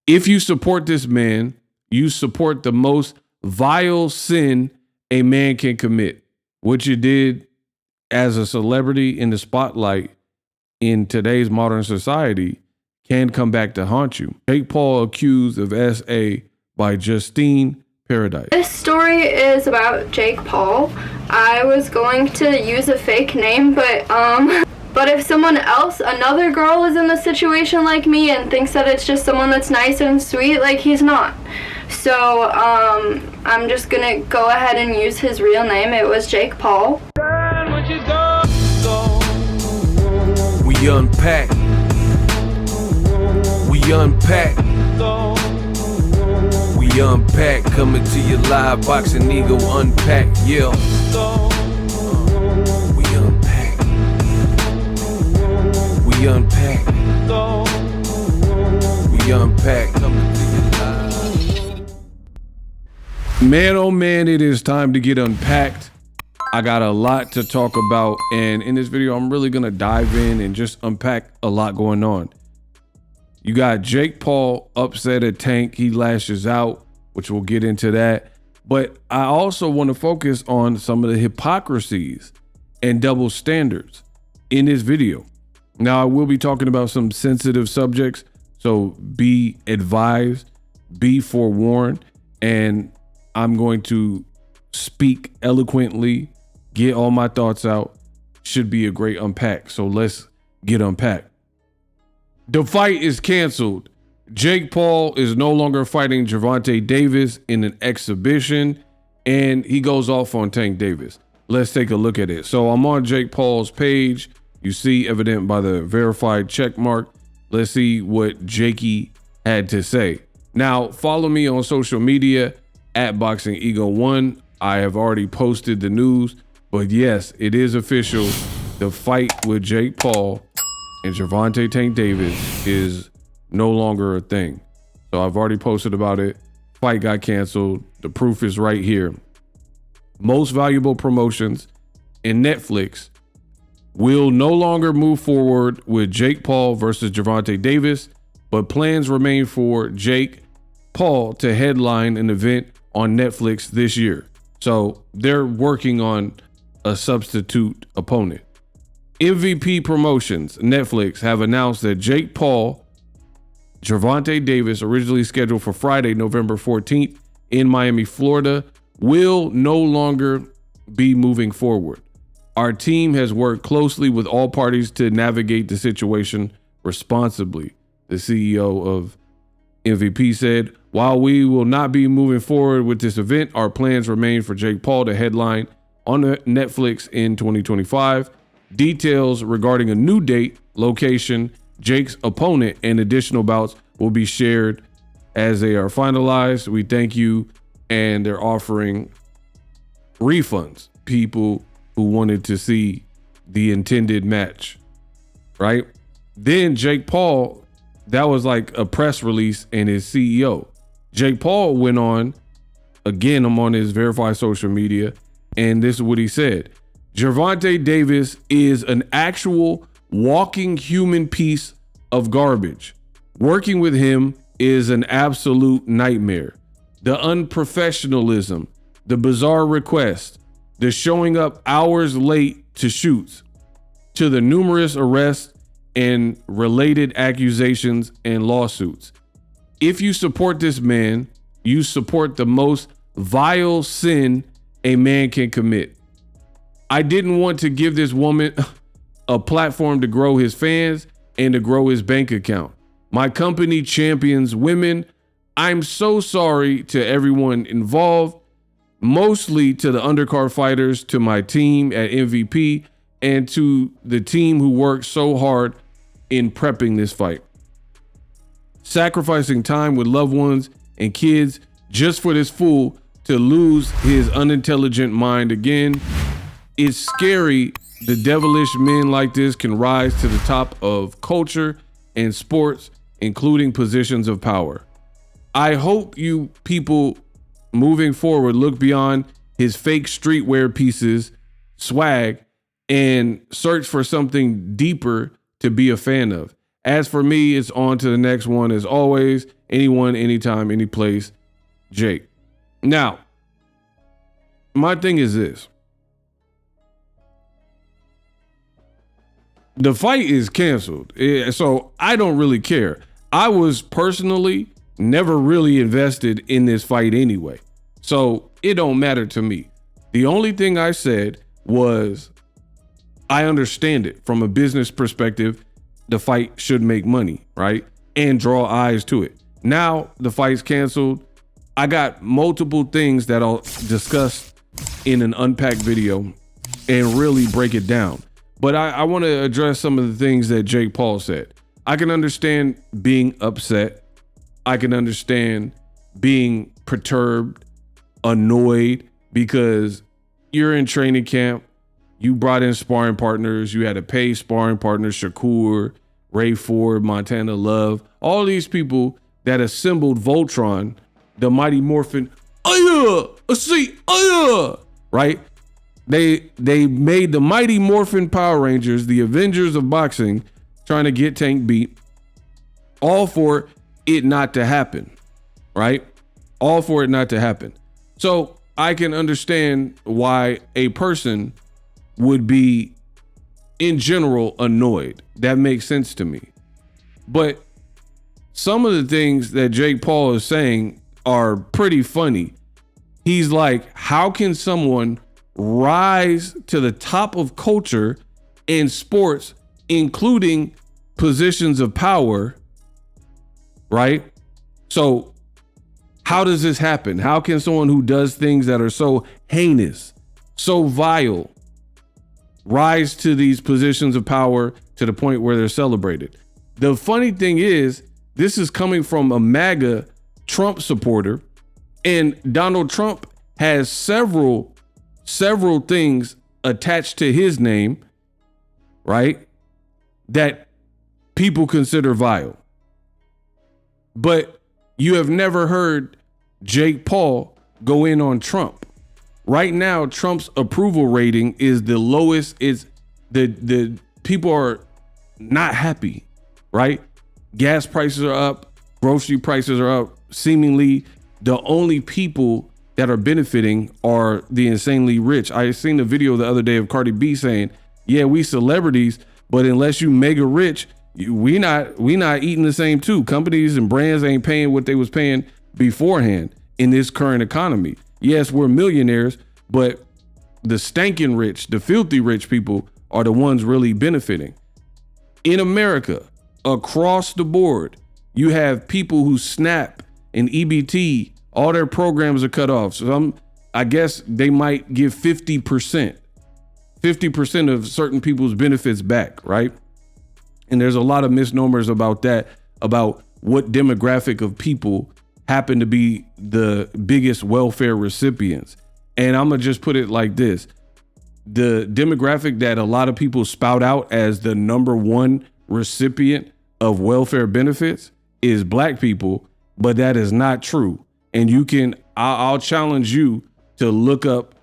If you support this man, you support the most vile sin a man can commit. What you did as a celebrity in the spotlight in today's modern society can come back to haunt you. Jake Paul accused of SA by Justine Paradise. This story is about Jake Paul. I was going to use a fake name, but if someone else, another girl, is in the situation like me and thinks that it's just someone that's nice and sweet, like, he's not. So I'm just gonna go ahead and use his real name. It was Jake Paul. We unpack. We unpack. We unpack. Coming to you live, Boxingego unpack. Yeah. We unpack. We unpack. We unpack. Coming to you live. Man, oh man, it is time to get unpacked. I got a lot to talk about, and in this video, I'm really gonna dive in and just unpack a lot going on. You got Jake Paul upset at Tank. He lashes out, which we'll get into that. But I also want to focus on some of the hypocrisies and double standards in this video. Now, I will be talking about some sensitive subjects, so be advised, be forewarned, and I'm going to speak eloquently, get all my thoughts out. Should be a great unpack. So let's get unpacked. The fight is canceled. Jake Paul is no longer fighting Gervonta Davis in an exhibition, and he goes off on Tank Davis. Let's take a look at it. So I'm on Jake Paul's page. You see evident by the verified check mark. Let's see what Jakey had to say. Now, follow me on social media at Boxingego1. I have already posted the news, but yes, it is official. The fight with Jake Paul and Gervonta Tank Davis is no longer a thing. So I've already posted about it. Fight got canceled. The proof is right here. Most Valuable Promotions and Netflix will no longer move forward with Jake Paul versus Gervonta Davis, but plans remain for Jake Paul to headline an event on Netflix this year. So they're working on a substitute opponent. MVP Promotions, Netflix, have announced that Jake Paul, Gervonta Davis, originally scheduled for Friday, November 14th in Miami, Florida, will no longer be moving forward. Our team has worked closely with all parties to navigate the situation responsibly, the CEO of MVP said. While we will not be moving forward with this event, our plans remain for Jake Paul to headline on Netflix in 2025. Details regarding a new date, location, Jake's opponent, and additional bouts will be shared as they are finalized. We thank you. And they're offering refunds, people who wanted to see the intended match, right? Then Jake Paul, that was like a press release, and his CEO. Jake Paul went on, again, I'm on his verified social media, and this is what he said. Gervonta Davis is an actual walking human piece of garbage. Working with him is an absolute nightmare. The unprofessionalism, the bizarre request, the showing up hours late to shoots, to the numerous arrests and related accusations and lawsuits. If you support this man, you support the most vile sin a man can commit. I didn't want to give this woman a platform to grow his fans and to grow his bank account. My company champions women. I'm so sorry to everyone involved, mostly to the undercard fighters, to my team at MVP, and to the team who worked so hard in prepping this fight. Sacrificing time with loved ones and kids just for this fool to lose his unintelligent mind again. It's scary the devilish men like this can rise to the top of culture and sports, including positions of power. I hope you people moving forward look beyond his fake streetwear pieces, swag, and search for something deeper to be a fan of. As for me, it's on to the next one as always. Anyone, anytime, any place, Jake. Now, my thing is this. The fight is canceled, so I don't really care. I was personally never really invested in this fight anyway, so it don't matter to me. The only thing I said was I understand it from a business perspective. The fight should make money, right? And draw eyes to it. Now the fight's canceled. I got multiple things that I'll discuss in an unpacked video and really break it down. But I want to address some of the things that JakePaul said. I can understand being upset. I can understand being perturbed, annoyed, because you're in training camp. You brought in sparring partners. You had to pay sparring partners, Shakur, Ray Ford, Montana Love, all these people that assembled Voltron, the Mighty Morphin, right? They made the Mighty Morphin Power Rangers, the Avengers of boxing, trying to get Tank beat, all for it not to happen, right? All for it not to happen. So I can understand why a person would be, in general, annoyed. That makes sense to me. But some of the things that JakePaul is saying are pretty funny. He's like, how can someone rise to the top of culture in sports, including positions of power, right? So how does this happen? How can someone who does things that are so heinous, so vile, rise to these positions of power to the point where they're celebrated? The funny thing is, this is coming from a MAGA Trump supporter, and Donald Trump has several things attached to his name, right, that people consider vile. But you have never heard JakePaul go in on Trump. Right now, Trump's approval rating is the lowest. It's the people are not happy, right? Gas prices are up, grocery prices are up. Seemingly, the only people that are benefiting are the insanely rich. I seen a video the other day of Cardi B saying, yeah, we celebrities, but unless you mega rich, we not eating the same too. Companies and brands ain't paying what they was paying beforehand in this current economy. Yes, we're millionaires, but the stankin' rich, the filthy rich people are the ones really benefiting. In America, across the board, you have people who SNAP and EBT, all their programs are cut off. So I guess they might give 50% of certain people's benefits back, right? And there's a lot of misnomers about that, about what demographic of people happen to be the biggest welfare recipients. And I'm gonna just put it like this. The demographic that a lot of people spout out as the number one recipient of welfare benefits is Black people, but that is not true. And I'll challenge you to look up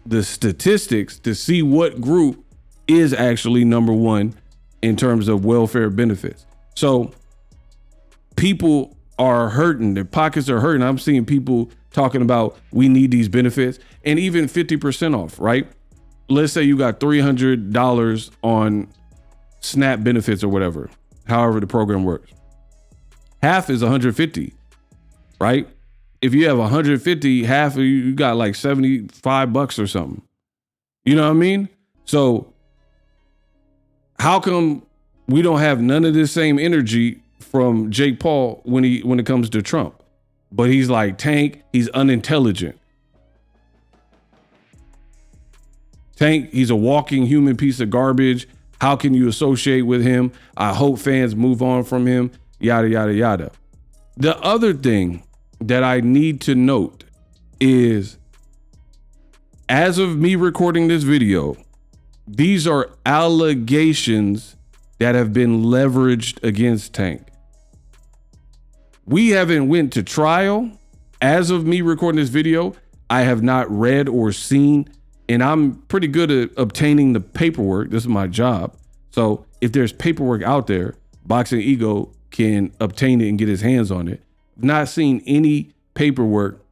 the statistics to see what group is actually number one in terms of welfare benefits. So people are hurting, their pockets are hurting. I'm seeing people talking about we need these benefits, and even 50% off, right? Let's say you got $300 on SNAP benefits or whatever, however the program works. Half is 150, right? If you have 150, half of you got like $75 or something. You know what I mean? So how come we don't have none of this same energy from JakePaul when it comes to Trump? But he's like, Tank, he's unintelligent. Tank, he's a walking human piece of garbage. How can you associate with him? I hope fans move on from him, yada, yada, yada. The other thing that I need to note is, as of me recording this video, these are allegations that have been leveraged against Tank. We haven't went to trial. As of me recording this video, I have not read or seen, and I'm pretty good at obtaining the paperwork. This is my job. So if there's paperwork out there, Boxingego can obtain it and get his hands on it. Not seen any paperwork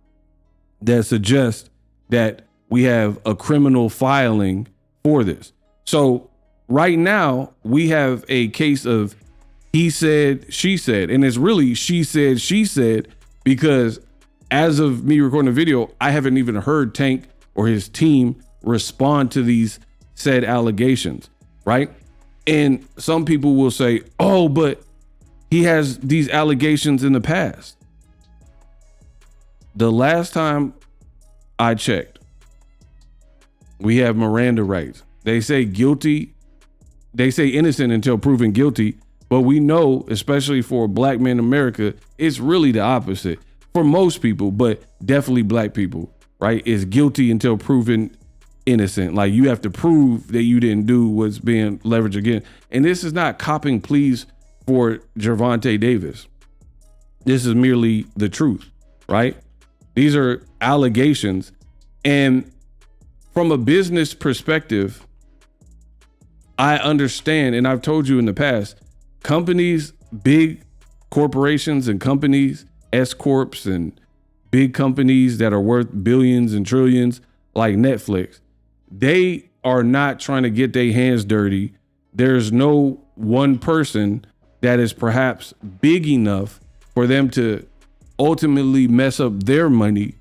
that suggests that we have a criminal filing for this. So right now we have a case of he said, she said, and it's really she said, because as of me recording the video, I haven't even heard Tank or his team respond to these said allegations, right? And some people will say, oh, but he has these allegations in the past. The last time I checked, we have Miranda rights. They say guilty. They say innocent until proven guilty. But we know, especially for black men in America, it's really the opposite for most people, but definitely black people, right? It's guilty until proven innocent. Like, you have to prove that you didn't do what's being leveraged again. And this is not copping pleas for Gervonta Davis. This is merely the truth, right? These are allegations. And from a business perspective, I understand, and I've told you in the past, companies, big corporations and companies, S-corps and big companies that are worth billions and trillions like Netflix, they are not trying to get their hands dirty. There's no one person that is perhaps big enough for them to ultimately mess up their money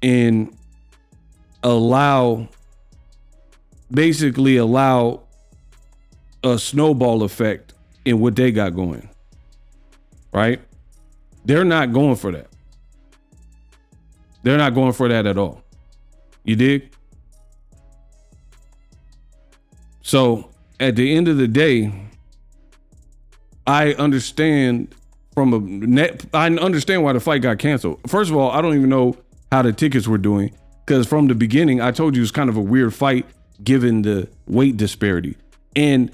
and basically allow a snowball effect in what they got going, right? They're not going for that. They're not going for that at all. You dig? So at the end of the day, I understand I understand why the fight got canceled. First of all, I don't even know how the tickets were doing, because from the beginning, I told you it's kind of a weird fight given the weight disparity. And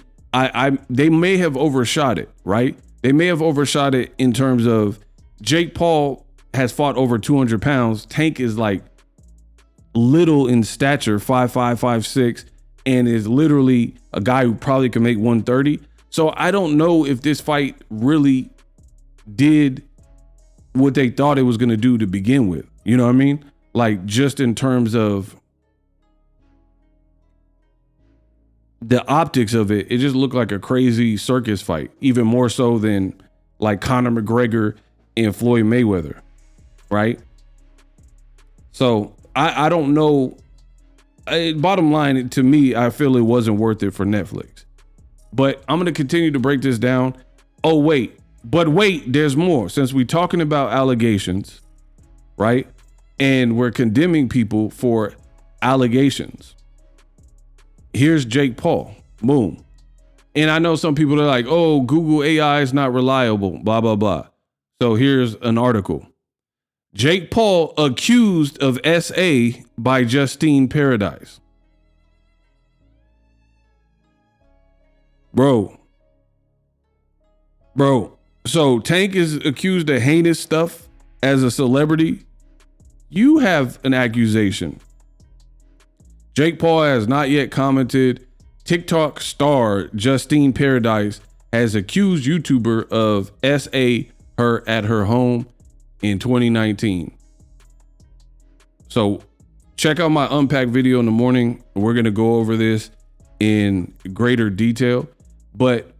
they may have overshot it, right? They may have overshot it in terms of JakePaul has fought over 200 pounds. Tank is like little in stature, 5'5", 5'6", and is literally a guy who probably can make 130. So I don't know if this fight really did what they thought it was going to do to begin with. You know what I mean? Like, just in terms of the optics of it, it just looked like a crazy circus fight, even more so than like Conor McGregor and Floyd Mayweather, right? So I don't know. Bottom line, to me, I feel it wasn't worth it for Netflix. But I'm going to continue to break this down. Oh, wait, there's more. Since we're talking about allegations, right? And we're condemning people for allegations. Here's JakePaul. Boom. And I know some people are like, oh, Google AI is not reliable, blah, blah, blah. So here's an article. JakePaul accused of SA by Justine Paradise. Bro. So Tank is accused of heinous stuff as a celebrity. You have an accusation. JakePaul has not yet commented. TikTok star Justine Paradise has accused YouTuber of SA her at her home in 2019. So check out my unpack video in the morning. We're going to go over this in greater detail, but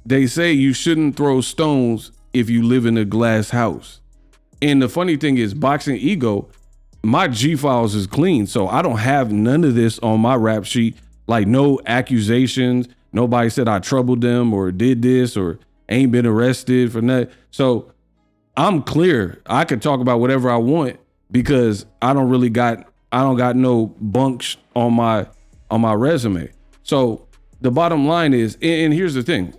they say you shouldn't throw stones if you live in a glass house. And the funny thing is, Boxingego, my G files is clean. So I don't have none of this on my rap sheet. Like, no accusations. Nobody said I troubled them or did this or ain't been arrested for nothing. So I'm clear. I could talk about whatever I want because I don't got no bunks on my resume. So the bottom line is, and here's the thing.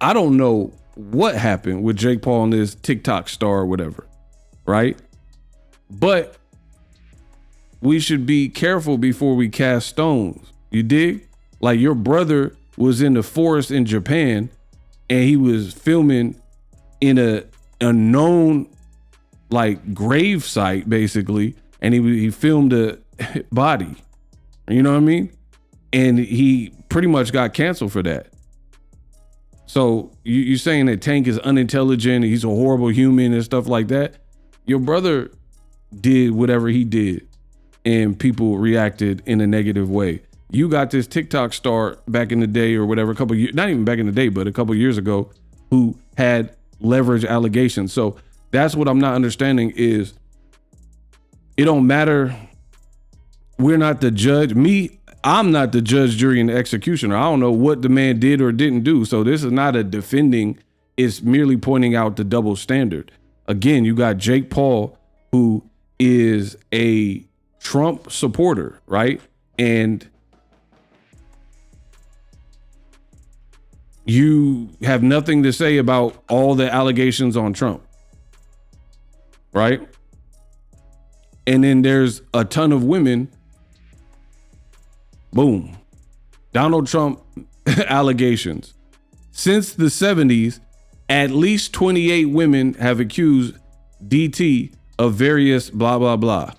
I don't know what happened with JakePaul and this TikTok star or whatever, right? But we should be careful before we cast stones. You dig? Like, your brother was in the forest in Japan and he was filming in a known like grave site basically, and he filmed a body. You know what I mean? And he pretty much got canceled for that. So you saying that Tank is unintelligent, he's a horrible human and stuff like that. Your brother did whatever he did and people reacted in a negative way. You got this TikTok star back in the day or whatever, a couple years, not even back in the day, but a couple years ago, who had leverage allegations. So that's what I'm not understanding is it don't matter. We're not the judge. I'm not the judge, jury, and executioner. I don't know what the man did or didn't do. So this is not a defending. It's merely pointing out the double standard. Again, you got Jake Paul, who is a Trump supporter, right? And you have nothing to say about all the allegations on Trump, right? And then there's a ton of women. Boom. Donald Trump allegations. Since the 70s, at least 28 women have accused DT of various blah, blah, blah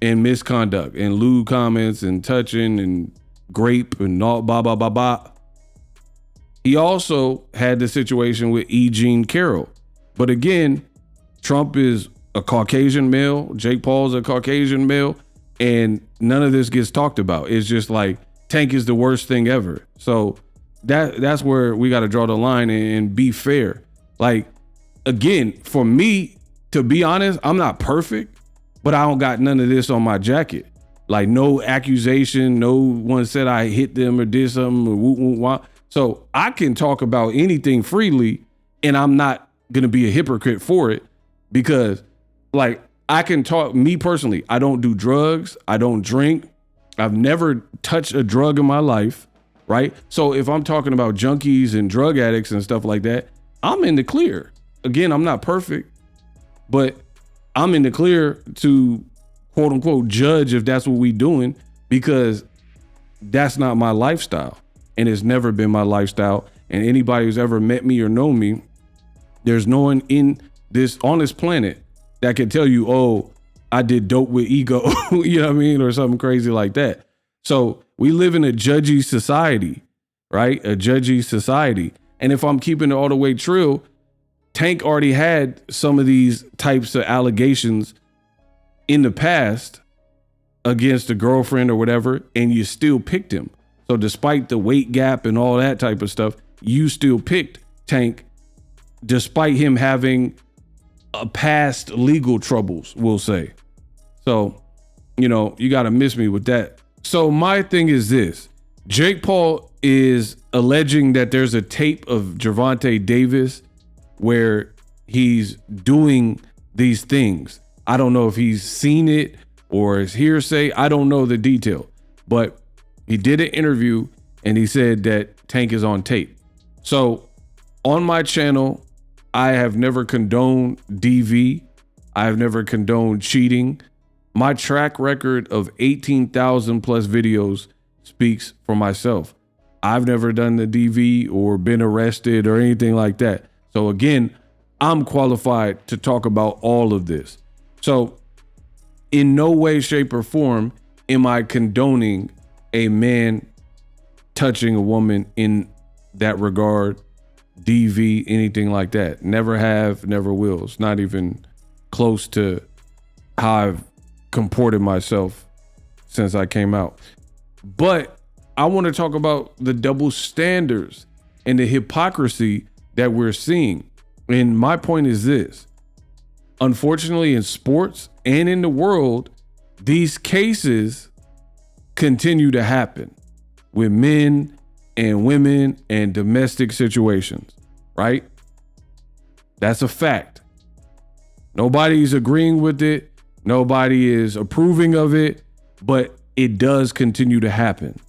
and misconduct and lewd comments and touching and grape and all blah, blah, blah, blah. He also had the situation with E. Jean Carroll. But again, Trump is a Caucasian male. Jake Paul's a Caucasian male. And none of this gets talked about. It's just like Tank is the worst thing ever. So that's where we got to draw the line and be fair. Like, again, for me, to be honest, I'm not perfect, but I don't got none of this on my jacket. Like no accusation, no one said I hit them or did something or woo, woo, wah. So I can talk about anything freely and I'm not going to be a hypocrite for it because like I can talk, me personally, I don't do drugs. I don't drink. I've never touched a drug in my life, right? So if I'm talking about junkies and drug addicts and stuff like that, I'm in the clear. Again, I'm not perfect, but I'm in the clear to quote unquote judge if that's what we doing because that's not my lifestyle and it's never been my lifestyle. And anybody who's ever met me or known me, there's no one on this planet that can tell you, oh, I did dope with ego, you know what I mean? Or something crazy like that. So we live in a judgy society, right? A judgy society. And if I'm keeping it all the way true, Tank already had some of these types of allegations in the past against a girlfriend or whatever, and you still picked him. So despite the weight gap and all that type of stuff, you still picked Tank despite him having past legal troubles, we'll say. So, you know, you got to miss me with that. So my thing is this. Jake Paul is alleging that there's a tape of Gervonta Davis where he's doing these things. I don't know if he's seen it or it's hearsay. I don't know the detail, but he did an interview and he said that Tank is on tape. So on my channel, I have never condoned DV. I have never condoned cheating. My track record of 18,000 plus videos speaks for myself. I've never done the DV or been arrested or anything like that. So again, I'm qualified to talk about all of this. So in no way, shape, or form am I condoning a man touching a woman in that regard, DV, anything like that. Never have, never will. It's not even close to how I've comported myself since I came out. But I want to talk about the double standards and the hypocrisy that we're seeing. And my point is this. Unfortunately, in sports and in the world, these cases continue to happen with men and women and domestic situations, right? That's a fact. Nobody's agreeing with it. Nobody is approving of it, but it does continue to happen.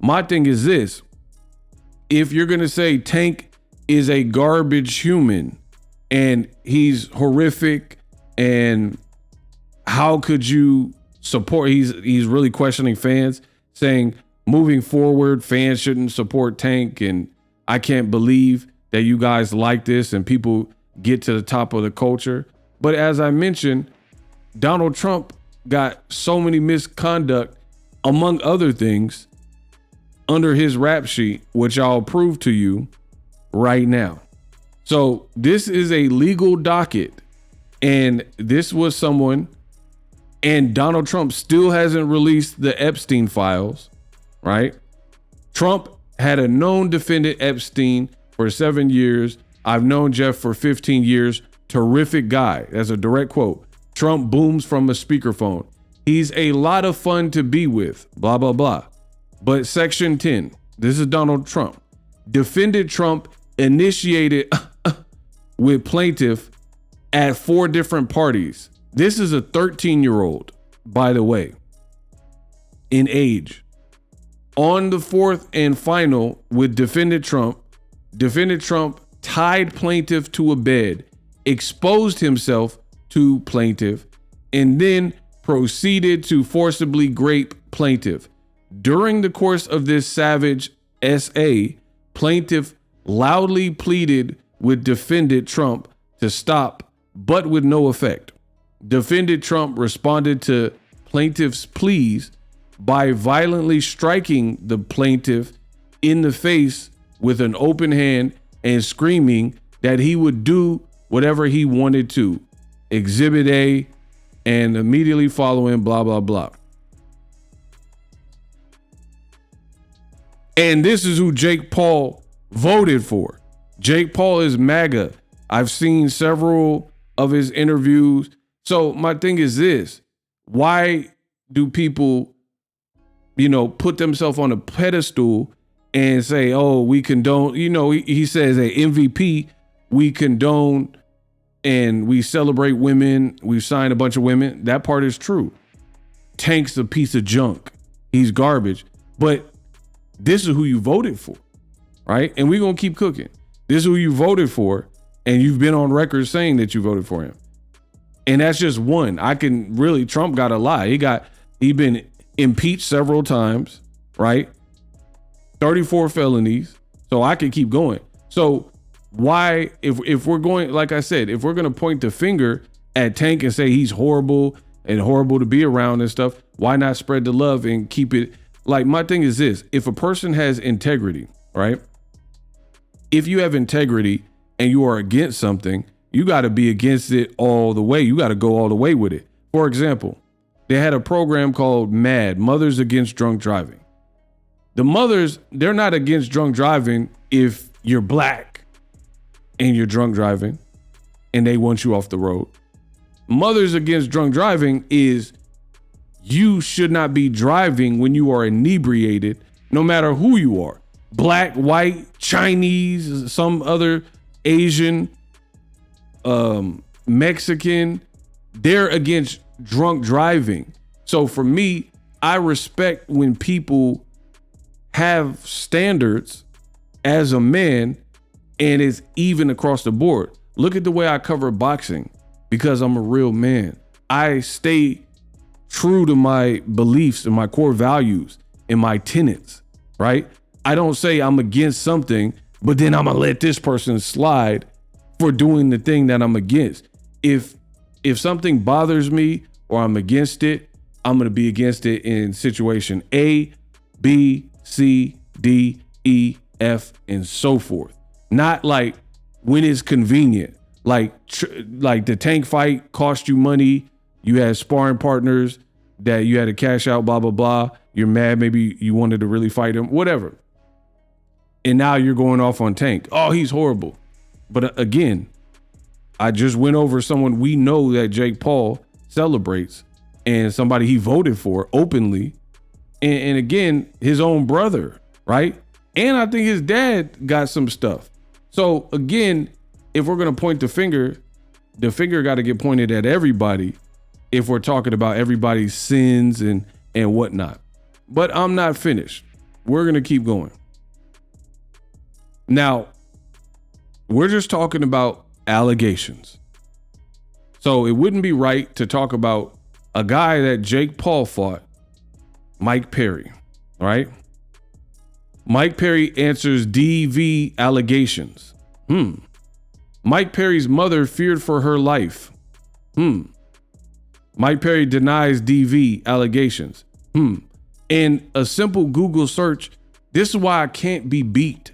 My thing is this. If you're going to say Tank is a garbage human and he's horrific and how could you support, he's really questioning fans, saying moving forward, fans shouldn't support Tank. And I can't believe that you guys like this and people get to the top of the culture. But as I mentioned, Donald Trump got so many misconduct, among other things, under his rap sheet, which I'll prove to you. right now. So this is a legal docket, and this was someone, and Donald Trump still hasn't released the Epstein files, right? Trump had a known defendant, Epstein, for 7 years. I've known Jeff for 15 years. Terrific guy. That's a direct quote. Trump booms from a speakerphone. He's a lot of fun to be with, blah, blah, blah. But section 10, this is Donald Trump. Defendant Trump initiated with plaintiff at 4 different parties. This is a 13-year-old, by the way, in age. On the 4th and final with defendant Trump tied plaintiff to a bed, exposed himself to plaintiff, and then proceeded to forcibly grape plaintiff. During the course of this savage SA, plaintiff loudly pleaded with defendant Trump to stop, but with no effect. Defendant Trump responded to plaintiff's pleas by violently striking the plaintiff in the face with an open hand and screaming that he would do whatever he wanted to. Exhibit A, and immediately following blah, blah, blah. And this is who Jake Paul voted for. Jake Paul is MAGA. I've seen several of his interviews. So my thing is this: why do people, put themselves on a pedestal and say, oh, we condone, he says a MVP, we condone and we celebrate women. We've signed a bunch of women. That part is true. Tank's a piece of junk. He's garbage. But this is who you voted for, right? And we're going to keep cooking. This is who you voted for. And you've been on record saying that you voted for him. And that's just one. Trump got a lie. He been impeached several times, right? 34 felonies. So I could keep going. So why, if we're going, like I said, if we're going to point the finger at Tank and say he's horrible and horrible to be around and stuff, why not spread the love and keep it? Like, my thing is this: if a person has integrity, right? If you have integrity and you are against something, you got to be against it all the way. You got to go all the way with it. For example, they had a program called MAD, Mothers Against Drunk Driving. The mothers, they're not against drunk driving if you're black and you're drunk driving and they want you off the road. Mothers Against Drunk Driving is you should not be driving when you are inebriated, no matter who you are. Black, white, Chinese, some other Asian, Mexican, they're against drunk driving. So for me, I respect when people have standards as a man and it's even across the board. Look at the way I cover boxing because I'm a real man. I stay true to my beliefs and my core values and my tenets, right? I don't say I'm against something, but then I'm gonna let this person slide for doing the thing that I'm against. If something bothers me or I'm against it, I'm gonna be against it in situation A, B, C, D, E, F, and so forth. Not like when it's convenient. Like the Tank fight cost you money. You had sparring partners that you had to cash out, blah, blah, blah. You're mad. Maybe you wanted to really fight him, whatever. And now you're going off on Tank. Oh, he's horrible. But again, I just went over someone we know that Jake Paul celebrates and somebody he voted for openly. And again, his own brother, right? And I think his dad got some stuff. So again, if we're going to point the finger got to get pointed at everybody if we're talking about everybody's sins and whatnot. But I'm not finished. We're going to keep going. Now, we're just talking about allegations. So it wouldn't be right to talk about a guy that Jake Paul fought, Mike Perry, right? Mike Perry answers DV allegations. Mike Perry's mother feared for her life. Mike Perry denies DV allegations. In a simple Google search, this is why I can't be beat.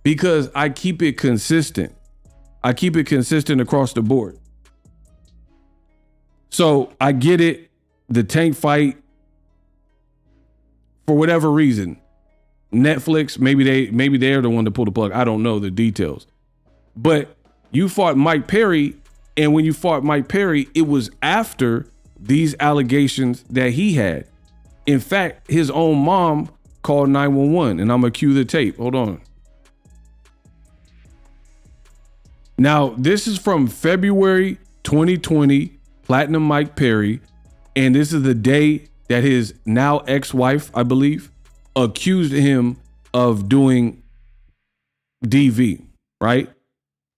because I keep it consistent. I keep it consistent across the board. So I get it. The Tank fight, for whatever reason, Netflix, maybe they're the one to pull the plug. I don't know the details. But you fought Mike Perry, and when you fought Mike Perry, it was after these allegations that he had. In fact, his own mom called 911, and I'm gonna cue the tape. Hold on. Now, this is from February 2020, Platinum Mike Perry, and this is the day that his now ex-wife, I believe, accused him of doing DV, right?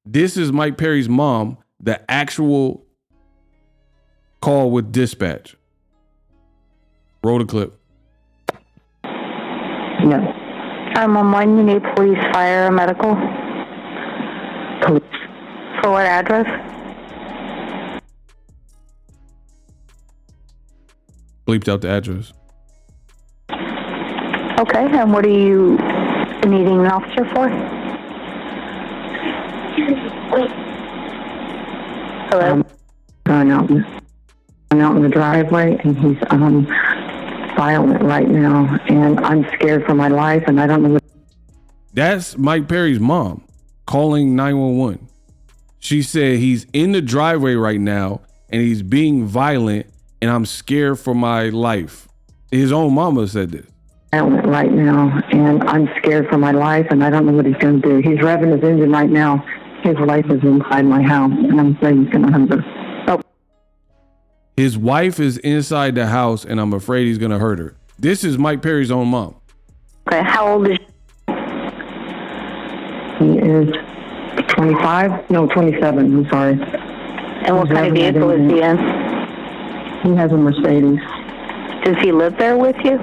This is Mike Perry's mom, the actual call with dispatch. Roll the clip. No. When you need police, fire, medical. Police. For what address? Bleeped out the address. Okay, and what are you needing an officer for? Hello? Going out in the driveway, and he's violent right now, and I'm scared for my life, and I don't know what. That's Mike Perry's mom calling 911. She said he's in the driveway right now and he's being violent and I'm scared for my life. His own mama said this. Violent right now, and I'm scared for my life, and I don't know what he's going to do. He's revving his engine right now. His wife is inside my house, and I'm afraid he's going to hurt her. Oh. His wife is inside the house and I'm afraid he's going to hurt her. This is Mike Perry's own mom. Okay, how old is He is 25? No, 27. I'm sorry. and what kind of vehicle is he in? He has a Mercedes. Does he live there with you?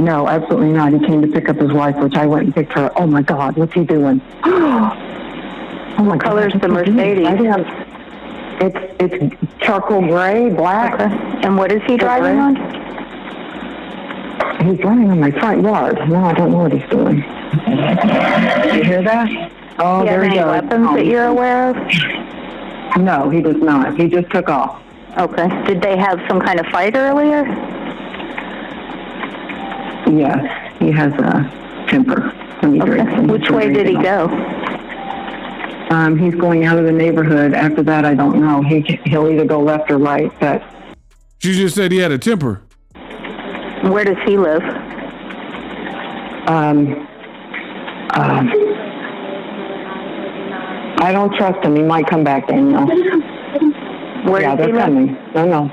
No, absolutely not. He came to pick up his wife, which I went and picked her. Oh my God, what's he doing? Oh my God. Color's the Mercedes. It's charcoal gray, black. Okay. And what is he driving on? He's running on my front yard. No, I don't know what he's doing. Did you hear that? Oh, Do you there have he any goes. weapons that you're aware of? No, he does not. He just took off. Okay. Did they have some kind of fight earlier? Yes, he has a temper. Okay. Which way did he go? He's going out of the neighborhood. After that, I don't know. He'll either go left or right, but... She just said he had a temper. Where does he live? I don't trust him. He might come back, Daniel. Where Yeah, does he they're live? coming. No.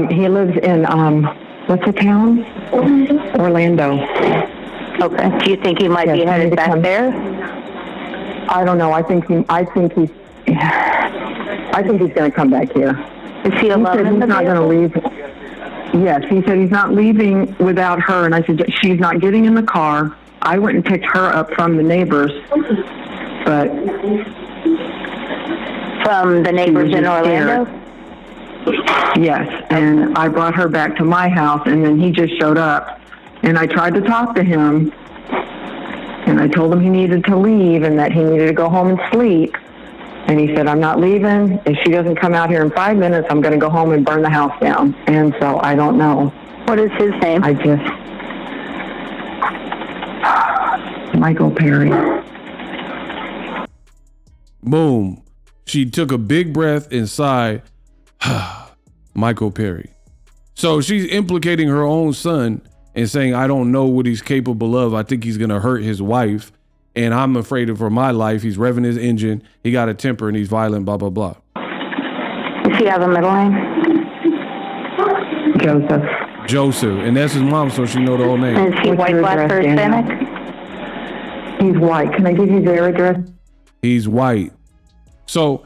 He lives in, what's the town? Orlando. Okay. Do you think he might be headed back there? I don't know. I think he's going to come back here. Is he alone He said in the he's not going to vehicle? leave. Yes, he said he's not leaving without her, and I said she's not getting in the car. I went and picked her up from the neighbors, but From the neighbors in Orlando? yes, and I brought her back to my house, and then he just showed up, and I tried to talk to him, and I told him he needed to leave and that he needed to go home and sleep. And he said, I'm not leaving. If she doesn't come out here in 5 minutes, I'm going to go home and burn the house down. And so I don't know. What is his name? Michael Perry. Boom. She took a big breath inside. Michael Perry. So she's implicating her own son and saying, I don't know what he's capable of. I think he's going to hurt his wife. And I'm afraid for my life. He's revving his engine. He got a temper and he's violent, blah, blah, blah. Does he have a middle name? Joseph. And that's his mom, so she know the whole name. Is he What's white, your black, or address, Daniel? Hispanic? He's white. Can I give you their address? He's white. So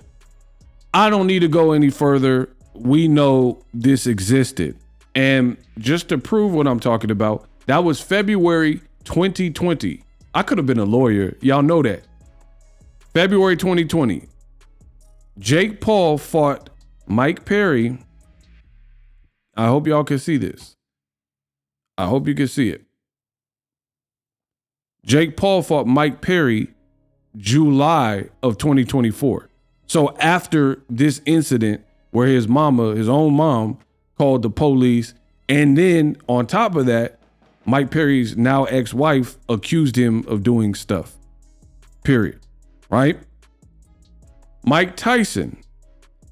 I don't need to go any further. We know this existed. And just to prove what I'm talking about, that was February 2020. I could have been a lawyer. Y'all know that. February 2020. Jake Paul fought Mike Perry. I hope y'all can see this. I hope you can see it. Jake Paul fought Mike Perry July of 2024. So after this incident where his own mom, called the police, and then on top of that, Mike Perry's now ex-wife accused him of doing stuff. Period. Right? Mike Tyson.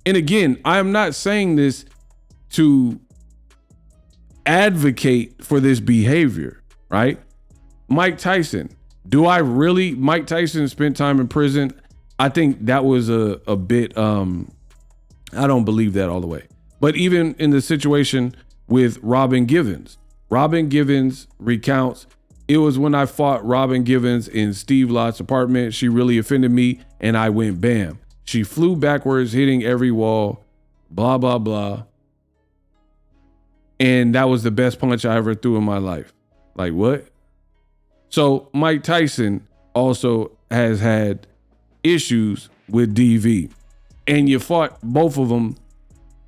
And again, I am not saying this to advocate for this behavior, right? Mike Tyson. Mike Tyson spent time in prison. I think that was a bit, I don't believe that all the way. But even in the situation with Robin Givens recounts, it was when I fought Robin Givens in Steve Lott's apartment. She really offended me and I went bam. She flew backwards, hitting every wall, blah, blah, blah. And that was the best punch I ever threw in my life. Like, what? So Mike Tyson also has had issues with DV. And you fought both of them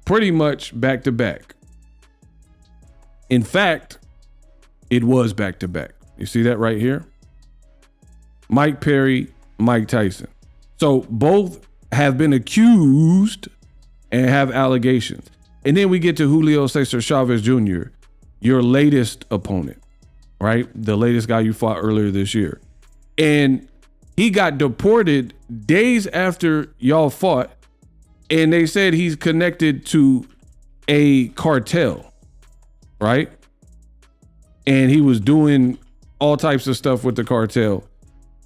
pretty much back to back. In fact, it was back to back. You see that right here? Mike Perry, Mike Tyson. So both have been accused and have allegations. And then we get to Julio Cesar Chavez Jr., your latest opponent, right? The latest guy you fought earlier this year. And he got deported days after y'all fought. And they said he's connected to a cartel, right? And he was doing all types of stuff with the cartel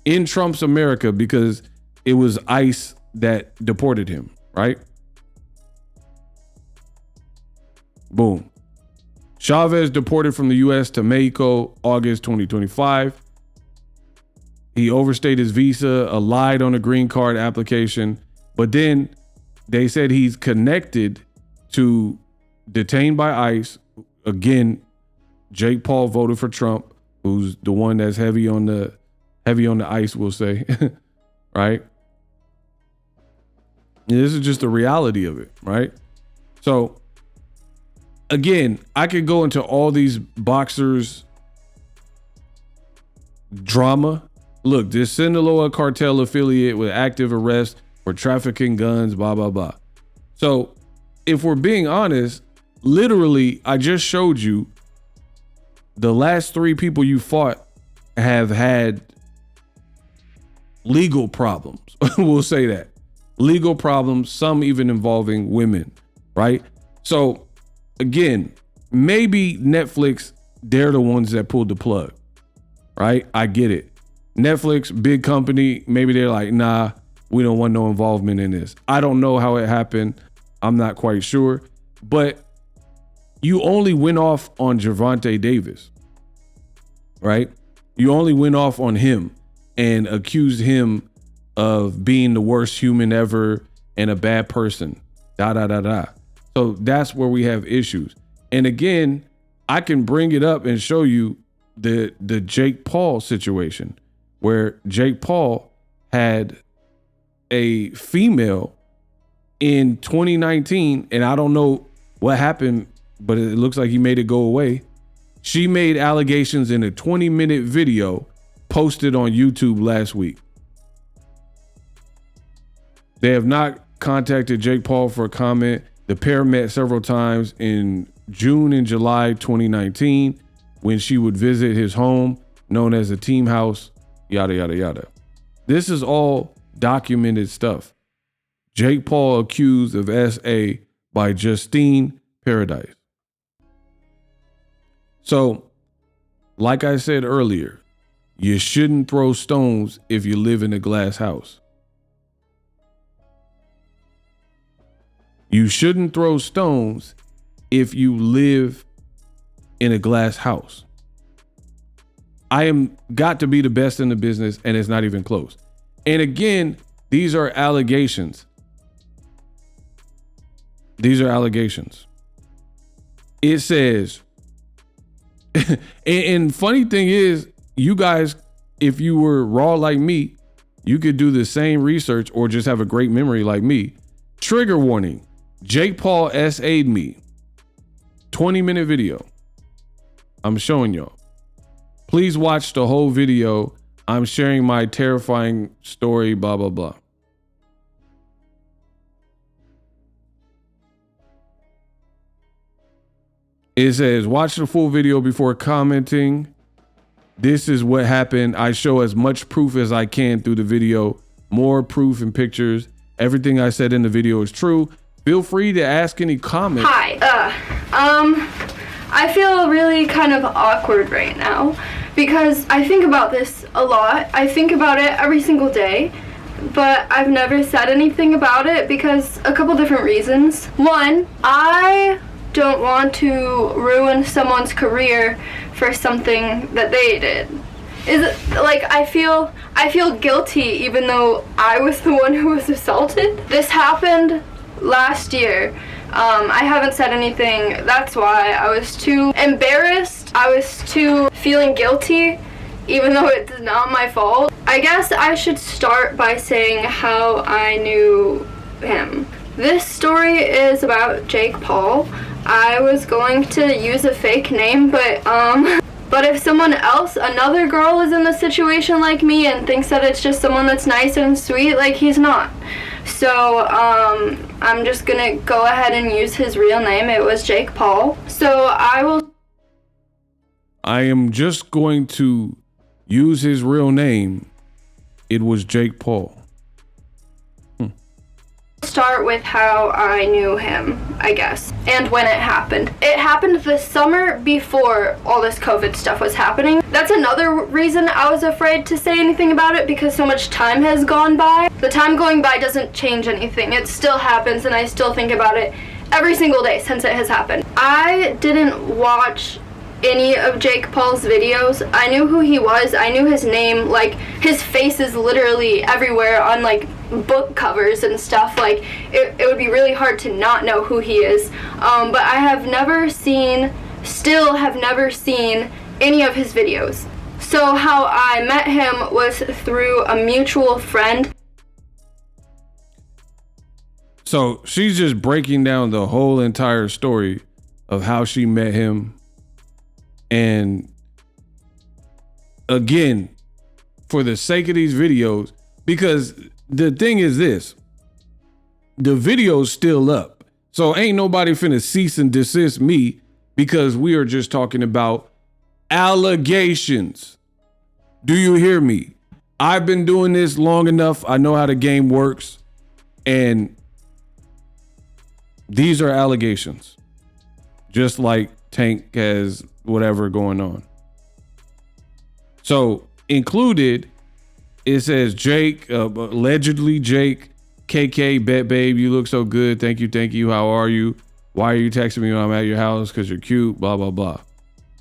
in Trump's America because it was ICE that deported him, right? Boom. Chavez deported from the U.S. to Mexico, August 2025. He overstayed his visa, lied on a green card application, but then they said he's connected to detained by ICE. Again, Jake Paul voted for Trump, who's the one that's heavy on the ICE, we'll say, right? This is just the reality of it, right? So again, I could go into all these boxers drama. Look, this Sinaloa cartel affiliate with active arrest for trafficking guns, blah, blah, blah. So if we're being honest, literally, I just showed you the last 3 people you fought have had legal problems. We'll say that. Legal problems, some even involving women, right? So again, maybe Netflix, they're the ones that pulled the plug, right? I get it. Netflix, big company, maybe they're like, nah, we don't want no involvement in this. I don't know how it happened. I'm not quite sure. But you only went off on Gervonta Davis, right? You only went off on him and accused him of being the worst human ever and a bad person, So that's where we have issues. And again, I can bring it up and show you the Jake Paul situation where Jake Paul had a female in 2019, and I don't know what happened, but it looks like he made it go away. She made allegations in a 20-minute video posted on YouTube last week. They have not contacted Jake Paul for a comment. The pair met several times in June and July 2019 when she would visit his home known as the Team House, yada, yada, yada. This is all documented stuff. Jake Paul accused of SA by Justine Paradise. So, like I said earlier, you shouldn't throw stones if you live in a glass house. You shouldn't throw stones if you live in a glass house. I am got to be the best in the business, and it's not even close. And again, these are allegations. These are allegations. It says, and funny thing is, you guys, if you were raw like me, you could do the same research or just have a great memory like me. Trigger warning. Jake Paul SA'd me. 20-minute video. I'm showing y'all. Please watch the whole video I'm sharing my terrifying story, blah, blah, blah. It says, watch the full video before commenting. This is what happened. I show as much proof as I can through the video. More proof and pictures. Everything I said in the video is true. Feel free to ask any comments. Hi. I feel really kind of awkward right now because I think about this a lot. I think about it every single day, but I've never said anything about it because a couple different reasons. One, I don't want to ruin someone's career for something that they did. Is it like I feel guilty even though I was the one who was assaulted? This happened last year. I haven't said anything. That's why I was too embarrassed. I was too feeling guilty even though it's not my fault. I guess I should start by saying how I knew him. This story is about JakePaul. I was going to use a fake name, but if someone else, another girl is in the situation like me and thinks that it's just someone that's nice and sweet, like he's not. So, I'm just gonna go ahead and use his real name. It was JakePaul. So I am just going to use his real name. It was JakePaul. Start with how I knew him, I guess, and when it happened. It happened the summer before all this COVID stuff was happening. That's another reason I was afraid to say anything about it because so much time has gone by. The time going by doesn't change anything. It still happens and I still think about it every single day since it has happened. I didn't watch any of JakePaul's videos. I knew who he was. I knew his name. Like, his face is literally everywhere on, like, book covers and stuff. Like, it would be really hard to not know who he is. But I have still have never seen any of his videos. So how I met him was through a mutual friend. So she's just breaking down the whole entire story of how she met him. And again, for the sake of these videos, because the thing is this, the video's still up. So ain't nobody finna cease and desist me because we are just talking about allegations. Do you hear me? I've been doing this long enough. I know how the game works. And these are allegations. Just like Tank has whatever going on. So included, it says Jake, allegedly Jake, KK, bet babe, you look so good. Thank you. How are you? Why are you texting me when I'm at your house? Because you're cute, blah, blah, blah.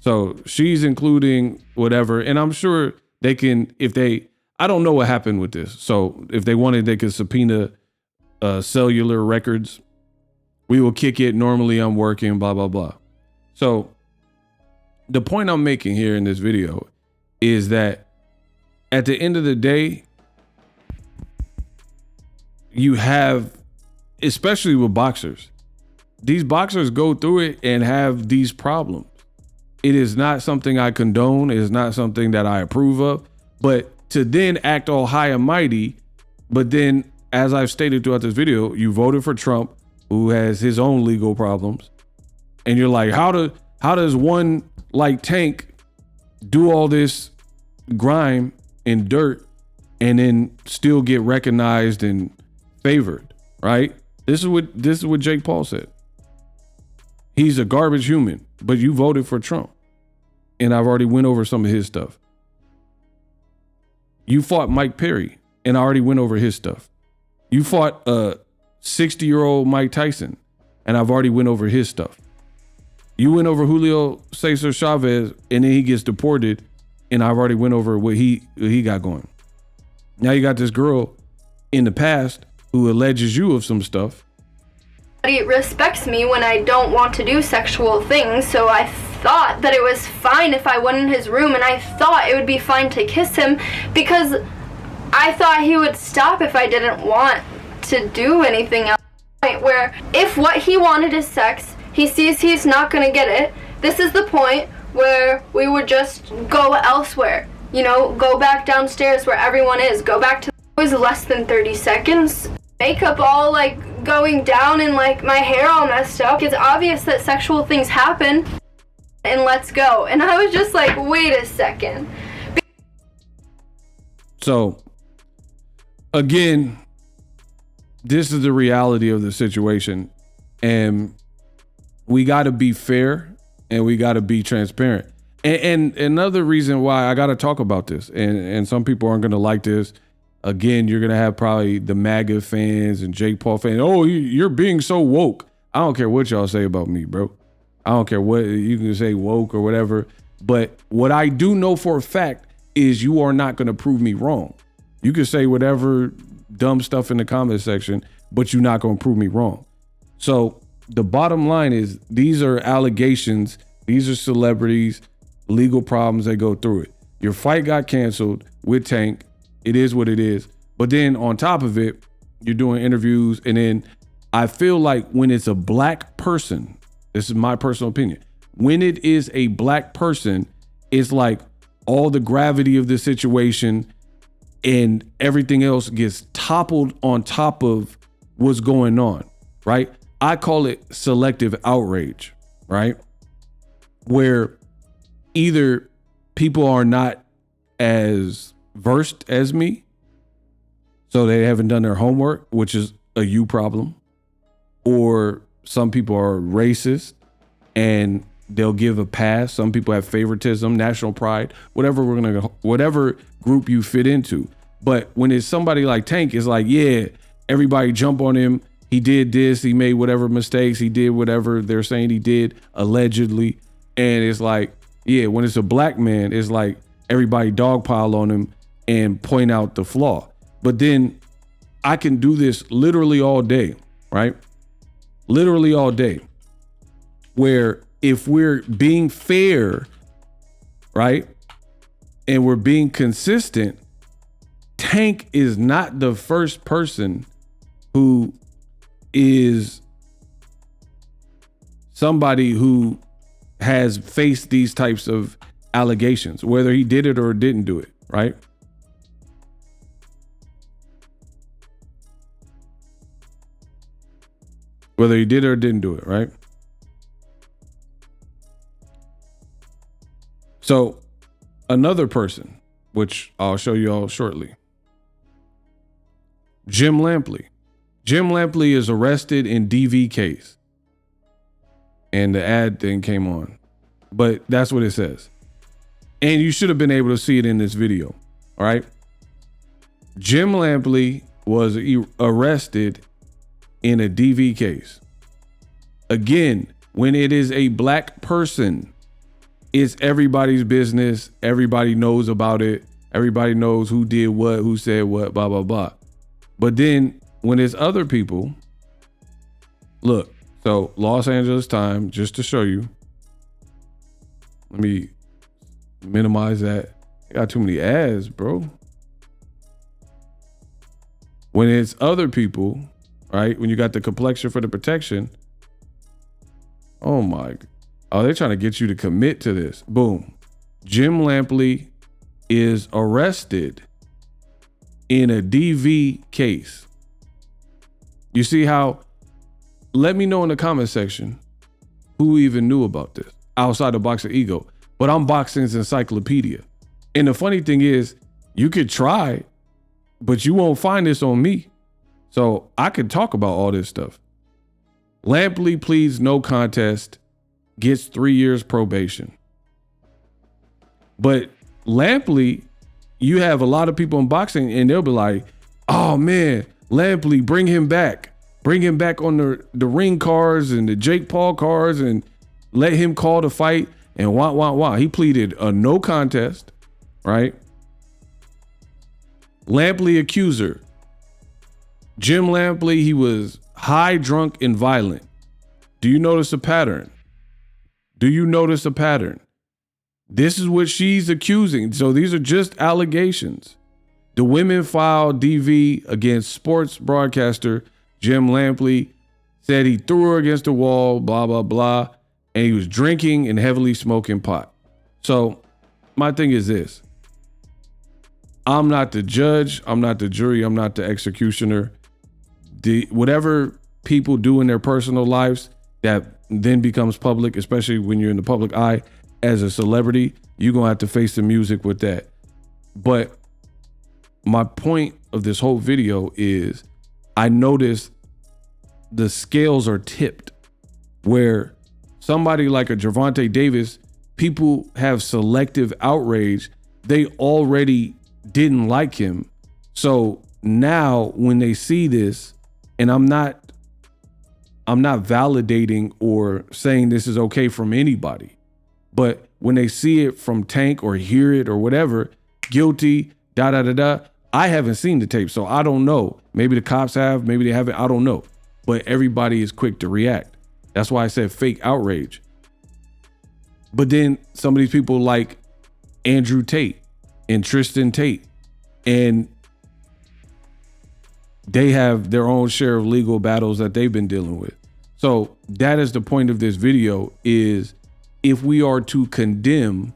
So she's including whatever. And I'm sure they can, I don't know what happened with this. So if they wanted, they could subpoena cellular records. We will kick it. Normally I'm working, blah, blah, blah. So the point I'm making here in this video is that at the end of the day, you have, especially with boxers, these boxers go through it and have these problems. It is not something I condone. It is not something that I approve of. But to then act all high and mighty, but then, as I've stated throughout this video, you voted for Trump, who has his own legal problems. And you're like, how does one like Tank do all this grime and dirt and then still get recognized and favored, right? This is what JakePaul said. He's a garbage human, but you voted for Trump. And I've already went over some of his stuff. You fought Mike Perry, and I already went over his stuff. You fought 60-year-old Mike Tyson, and I've already went over his stuff. You went over Julio Cesar Chavez, and then he gets deported, and I've already went over what he got going. Now you got this girl in the past who alleges you of some stuff. He respects me when I don't want to do sexual things, so I thought that it was fine if I went in his room, and I thought it would be fine to kiss him because I thought he would stop if I didn't want to do anything else. Where if what he wanted is sex, he sees he's not going to get it, this is the point where we would just go elsewhere. you know, go back downstairs where everyone is. Go back to, it was less than 30 seconds. Makeup all like going down and like my hair all messed up. It's obvious that sexual things happen, and let's go. And I was just like, wait a second. So again, this is the reality of the situation, and we got to be fair and we got to be transparent. And another reason why I got to talk about this, and some people aren't going to like this. Again, you're going to have probably the MAGA fans and Jake Paul fans. Oh, you're being so woke. I don't care what y'all say about me, bro. I don't care what you can say, woke or whatever. But what I do know for a fact is you are not going to prove me wrong. You can say whatever dumb stuff in the comment section, but you're not going to prove me wrong. So the bottom line is these are allegations. These are celebrities, legal problems that go through it. Your fight got canceled with Tank. It is what it is. But then on top of it, you're doing interviews. And then I feel like when it's a black person, this is my personal opinion, when it is a black person, it's like all the gravity of the situation and everything else gets toppled on top of what's going on, right? I call it selective outrage, right? Where either people are not as versed as me, so they haven't done their homework, which is a you problem, or some people are racist and they'll give a pass. Some people have favoritism, national pride, whatever group you fit into. But when it's somebody like Tank, it's like, yeah, everybody jump on him. He did this, he made whatever mistakes, he did whatever they're saying he did, allegedly. And it's like, yeah, when it's a black man, it's like everybody dogpile on him and point out the flaw. But then I can do this literally all day, right? Literally all day. Where if we're being fair, right, and we're being consistent, Tank is not the first person who is somebody who has faced these types of allegations, whether he did it or didn't do it, right? Whether he did or didn't do it, right? So another person, which I'll show you all shortly, Jim Lampley. Jim Lampley is arrested in DV case. And the ad thing came on. But that's what it says. And you should have been able to see it in this video. All right. Jim Lampley was arrested in a DV case. Again, when it is a black person, it's everybody's business. Everybody knows about it. Everybody knows who did what, who said what, blah, blah, blah. But then when it's other people, look, so Los Angeles Times, just to show you, let me minimize that. I got too many ads, bro. When it's other people, right? When you got the complexion for the protection. Oh my. Oh, they're trying to get you to commit to this. Boom. Jim Lampley is arrested in a DV case. You see how, let me know in the comment section who even knew about this outside of Boxingego, but I'm Boxing's encyclopedia. And the funny thing is, you could try, but you won't find this on me. So I could talk about all this stuff. Lampley pleads no contest, gets 3 years probation. But Lampley, you have a lot of people in boxing and they'll be like, oh man, Lampley, bring him back. Bring him back on the ring cards and the Jake Paul cards and let him call the fight and wah. He pleaded a no contest, right? Lampley accuser. Jim Lampley, he was high, drunk, and violent. Do you notice a pattern? Do you notice a pattern? This is what she's accusing. So these are just allegations. The women filed DV against sports broadcaster Jim Lampley, said he threw her against the wall, blah, blah, blah. And he was drinking and heavily smoking pot. So my thing is this. I'm not the judge. I'm not the jury. I'm not the executioner. Whatever people do in their personal lives that then becomes public, especially when you're in the public eye as a celebrity, you're going to have to face the music with that. But my point of this whole video is I noticed the scales are tipped where somebody like a Gervonta Davis, people have selective outrage. They already didn't like him. So now when they see this, and I'm not validating or saying this is okay from anybody, but when they see it from Tank or hear it or whatever, guilty, I haven't seen the tape, so I don't know. Maybe the cops have, maybe they haven't, I don't know. But everybody is quick to react. That's why I said fake outrage. But then some of these people like Andrew Tate and Tristan Tate, and they have their own share of legal battles that they've been dealing with. So that is the point of this video, is if we are to condemn,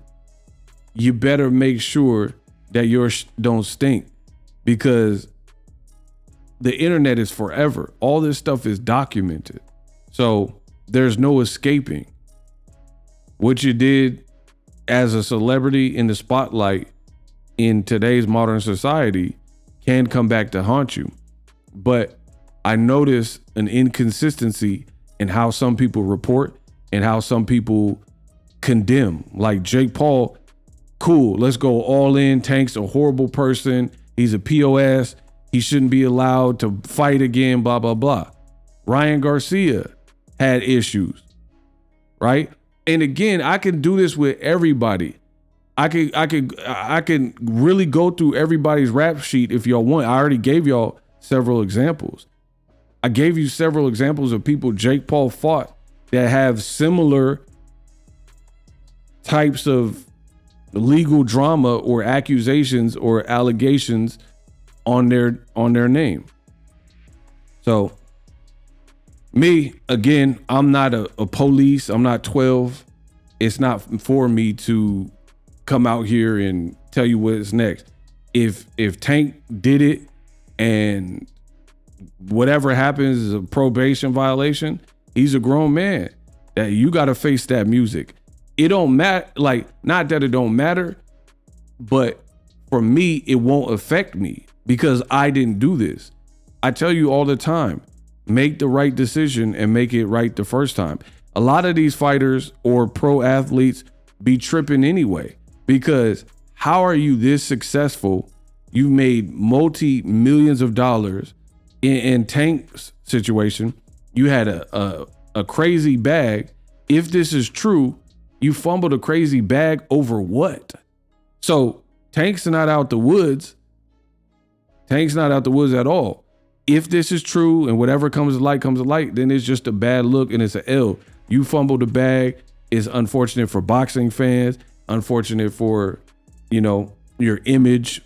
you better make sure that yours don't stink, because the internet is forever. All this stuff is documented. So there's no escaping. What you did as a celebrity in the spotlight in today's modern society can come back to haunt you. But I noticed an inconsistency in how some people report and how some people condemn. Like JakePaul, cool, let's go all in. Tank's a horrible person. He's a POS. He shouldn't be allowed to fight again, blah, blah, blah. Ryan Garcia had issues, right? And again, I can do this with everybody. I can really go through everybody's rap sheet if y'all want. I already gave y'all several examples. I gave you several examples of people JakePaul fought that have similar types of legal drama or accusations or allegations on their name. So me, again, I'm not a police. I'm not 12. It's not for me to come out here and tell you what's next. If Tank did it and whatever happens is a probation violation, he's a grown man. That you got to face that music. It don't matter, like, not that it don't matter, but for me, it won't affect me because I didn't do this. I tell you all the time, make the right decision and make it right the first time. A lot of these fighters or pro athletes be tripping anyway, because how are you this successful? You've made multi-millions of dollars. In Tank's situation, you had a crazy bag. If this is true, you fumbled a crazy bag over what? So Tank's not out the woods. Tank's not out the woods at all. If this is true and whatever comes to light, then it's just a bad look and it's an L. You fumbled the bag. It's unfortunate for boxing fans, unfortunate for, your image,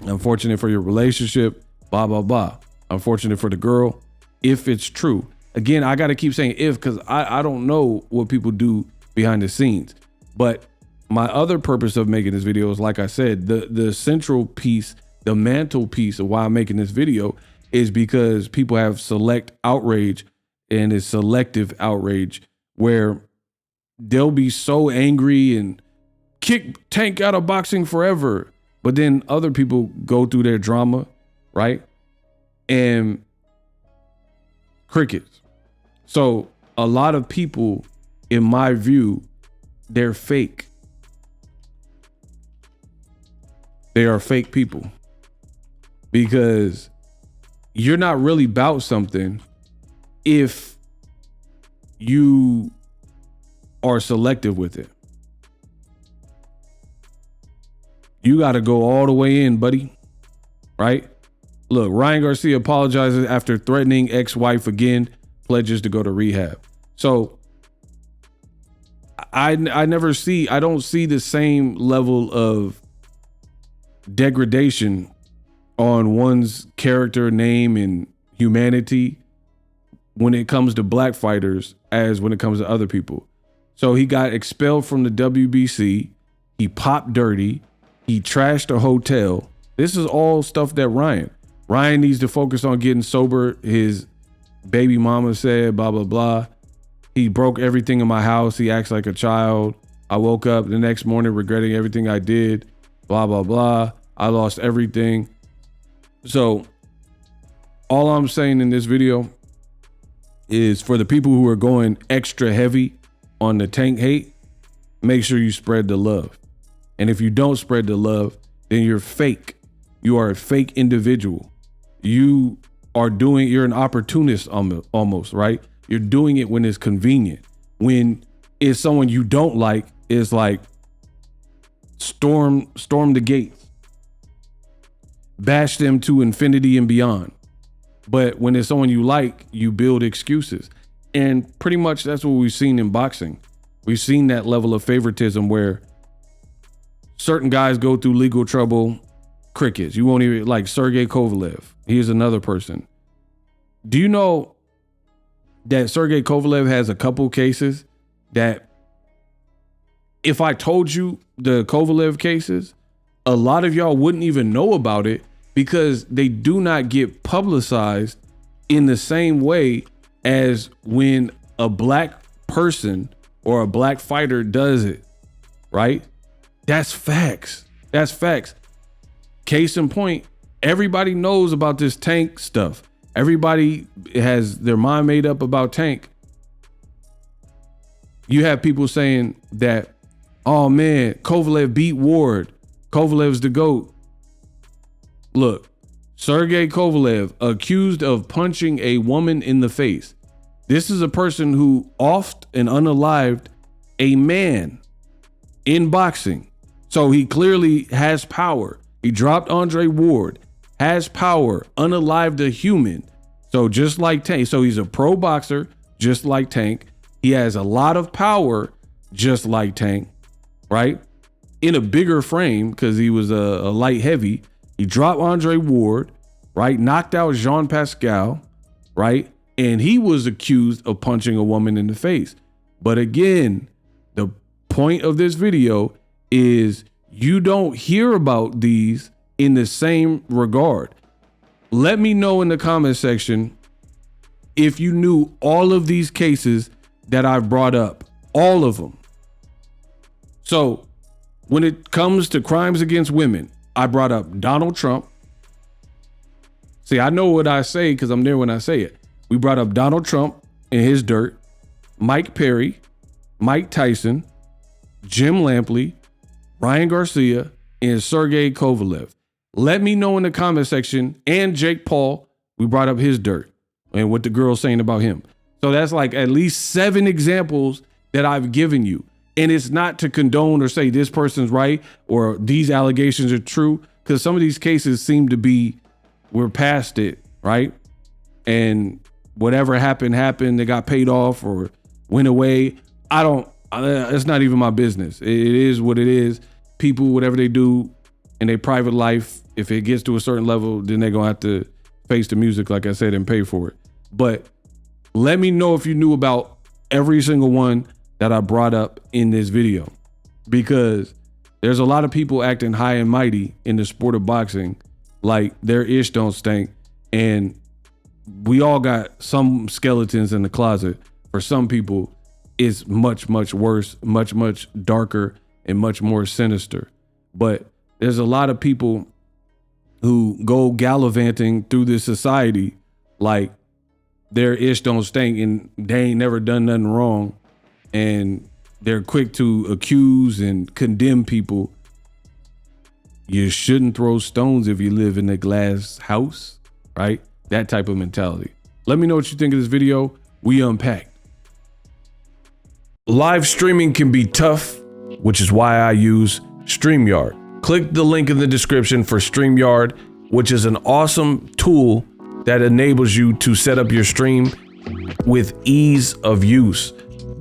unfortunate for your relationship, blah, blah, blah. Unfortunate for the girl, if it's true. Again, I got to keep saying if, because I don't know what people do behind the scenes. But my other purpose of making this video is, like I said, the central piece, the mantle piece of why I'm making this video is because people have select outrage, and it's selective outrage where they'll be so angry and kick Tank out of boxing forever. But then other people go through their drama, right? And crickets. So a lot of people, in my view, they're fake. They are fake people, because you're not really about something if you are selective with it. You got to go all the way in, buddy. Right? Look, Ryan Garcia apologizes after threatening ex-wife again, pledges to go to rehab. So I don't see the same level of degradation on one's character, name, and humanity when it comes to black fighters as when it comes to other people. So he got expelled from the WBC. He popped dirty. He trashed a hotel. This is all stuff that Ryan needs to focus on getting sober. His baby mama said, blah, blah, blah. He broke everything in my house. He acts like a child. I woke up the next morning regretting everything I did, blah, blah, blah. I lost everything. So all I'm saying in this video is for the people who are going extra heavy on the Tank hate, make sure you spread the love. And if you don't spread the love, then you're fake. You are a fake individual. You're an opportunist almost, right? You're doing it when it's convenient. When it's someone you don't like, it's like storm the gates, bash them to infinity and beyond. But when it's someone you like, you build excuses. And pretty much that's what we've seen in boxing. We've seen that level of favoritism where certain guys go through legal trouble, crickets. You won't even, like Sergey Kovalev. He's another person. Do you know that Sergey Kovalev has a couple cases that if I told you the Kovalev cases, a lot of y'all wouldn't even know about it because they do not get publicized in the same way as when a black person or a black fighter does it, right? That's facts. That's facts. Case in point, everybody knows about this Tank stuff. Everybody has their mind made up about Tank. You have people saying that, oh man, Kovalev beat Ward. Kovalev's the GOAT. Look, Sergey Kovalev accused of punching a woman in the face. This is a person who offed and unalived a man in boxing. So he clearly has power. He dropped Andre Ward, has power, unalived a human. So just like Tank. So he's a pro boxer, just like Tank. He has a lot of power, just like Tank, right? In a bigger frame, because he was a light heavy. He dropped Andre Ward, right? Knocked out Jean Pascal, right? And he was accused of punching a woman in the face. But again, the point of this video is you don't hear about these in the same regard. Let me know in the comment section if you knew all of these cases that I've brought up, all of them. So when it comes to crimes against women, I brought up Donald Trump. See, I know what I say because I'm there when I say it. We brought up Donald Trump and his dirt, Mike Perry, Mike Tyson, Jim Lampley, Ryan Garcia, and Sergey Kovalev. Let me know in the comment section, and JakePaul, we brought up his dirt and what the girl's saying about him. So that's like at least 7 examples that I've given you. And it's not to condone or say this person's right or these allegations are true, because some of these cases seem to be, we're past it, right? And whatever happened, they got paid off or went away. It's not even my business. It is what it is. People, whatever they do in their private life, if it gets to a certain level, then they're going to have to face the music, like I said, and pay for it. But let me know if you knew about every single one that I brought up in this video, because there's a lot of people acting high and mighty in the sport of boxing, like their ish don't stink. And we all got some skeletons in the closet. For some people, it's much, much worse, much, much darker, and much more sinister. But there's a lot of people who go gallivanting through this society like their ish don't stink and they ain't never done nothing wrong. And they're quick to accuse and condemn people. You shouldn't throw stones if you live in a glass house, right? That type of mentality. Let me know what you think of this video. We unpacked. Live streaming can be tough, which is why I use StreamYard. Click the link in the description for StreamYard, which is an awesome tool that enables you to set up your stream with ease of use.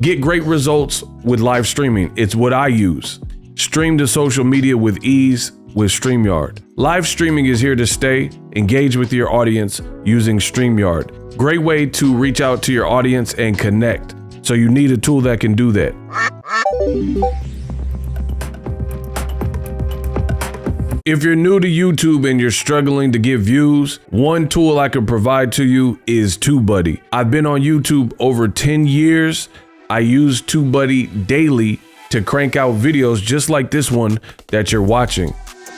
Get great results with live streaming. It's what I use. Stream to social media with ease with StreamYard. Live streaming is here to stay. Engage with your audience using StreamYard. Great way to reach out to your audience and connect. So you need a tool that can do that. If you're new to YouTube and you're struggling to get views, one tool I can provide to you is TubeBuddy. I've been on YouTube over 10 years. I use TubeBuddy daily to crank out videos just like this one that you're watching.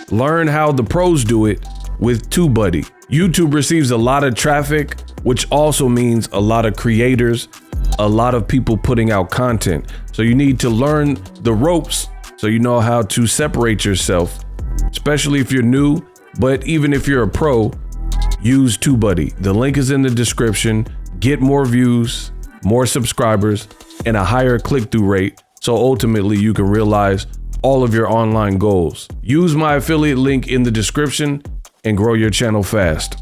Learn how the pros do it with TubeBuddy. YouTube receives a lot of traffic, which also means a lot of creators, a lot of people putting out content. So you need to learn the ropes so you know how to separate yourself, especially if you're new, but even if you're a pro, use TubeBuddy. The link is in the description. Get more views, more subscribers, and a higher click-through rate, so ultimately you can realize all of your online goals. Use my affiliate link in the description and grow your channel fast.